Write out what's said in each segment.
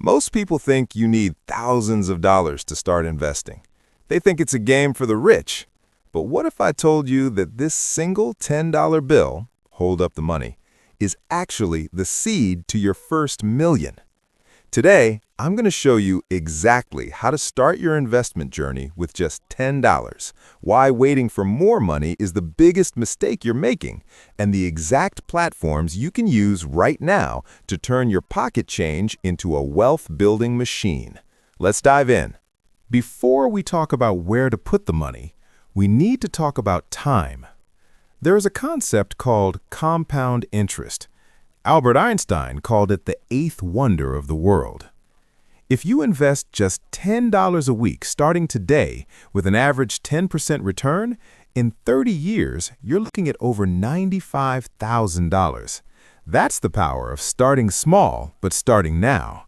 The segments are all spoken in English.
Most people think you need thousands of dollars to start investing. They think it's a game for the rich. But what if I told you that this single $10 bill, hold up the money, is actually the seed to your first million? Today, I'm going to show you exactly how to start your investment journey with just $10, why waiting for more money is the biggest mistake you're making, and the exact platforms you can use right now to turn your pocket change into a wealth-building machine. Let's dive in. Before we talk about where to put the money, we need to talk about time. There is a concept called compound interest. Albert Einstein called it the eighth wonder of the world. If you invest just $10 a week starting today with an average 10% return, in 30 years, you're looking at over $95,000. That's the power of starting small, but starting now.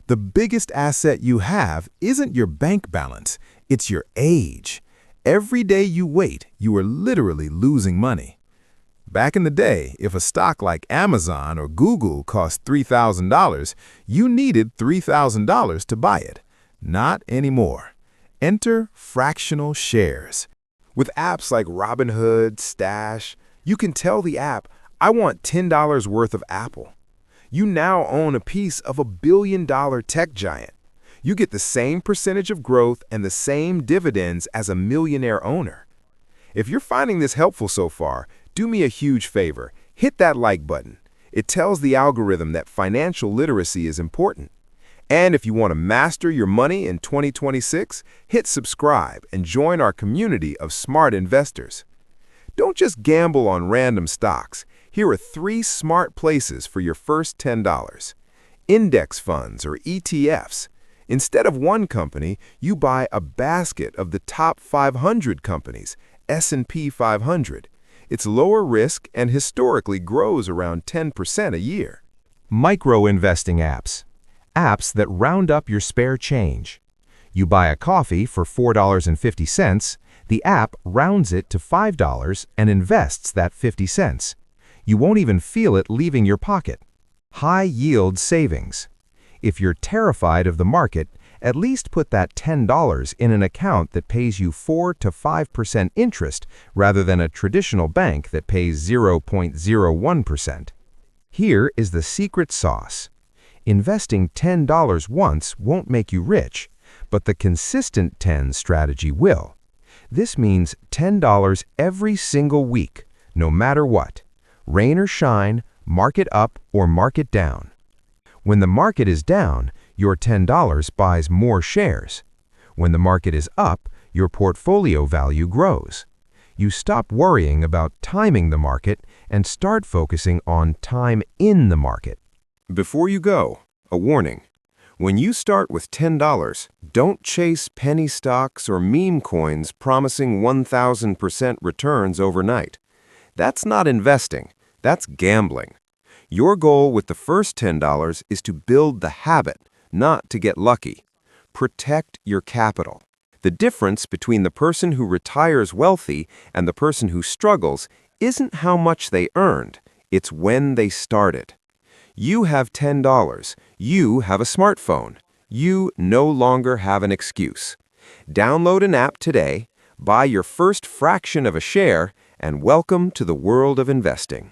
The biggest asset you have isn't your bank balance, it's your age. Every day you wait, you are literally losing money. Back in the day, if a stock like Amazon or Google cost $3,000, you needed $3,000 to buy it. Not anymore. Enter fractional shares. With apps like Robinhood, Stash, you can tell the app, I want $10 worth of Apple. You now own a piece of a billion-dollar tech giant. You get the same percentage of growth and the same dividends as a millionaire owner. If you're finding this helpful so far, do me a huge favor, hit that like button. It tells the algorithm that financial literacy is important. And if you want to master your money in 2026, hit subscribe and join our community of smart investors. Don't just gamble on random stocks. Here are 3 smart places for your first $10. Index funds or ETFs. Instead of one company, you buy a basket of the top 500 companies, S&P 500. It's lower risk and historically grows around 10% a year. Micro-investing apps. Apps that round up your spare change. You buy a coffee for $4.50, the app rounds it to $5 and invests that 50 cents. You won't even feel it leaving your pocket. High-yield savings. If you're terrified of the market, at least put that $10 in an account that pays you 4 to 5% interest rather than a traditional bank that pays 0.01%. Here is the secret sauce. Investing $10 once won't make you rich, but the consistent 10 strategy will. This means $10 every single week, no matter what. Rain or shine, market up or market down. When the market is down, your $10 buys more shares. When the market is up, your portfolio value grows. You stop worrying about timing the market and start focusing on time in the market. Before you go, a warning. When you start with $10, don't chase penny stocks or meme coins promising 1,000% returns overnight. That's not investing, that's gambling. Your goal with the first $10 is to build the habit, not to get lucky. Protect your capital. The difference between the person who retires wealthy and the person who struggles isn't how much they earned, it's when they started. You have $10. You have a smartphone. You no longer have an excuse. Download an app today, buy your first fraction of a share, and welcome to the world of investing.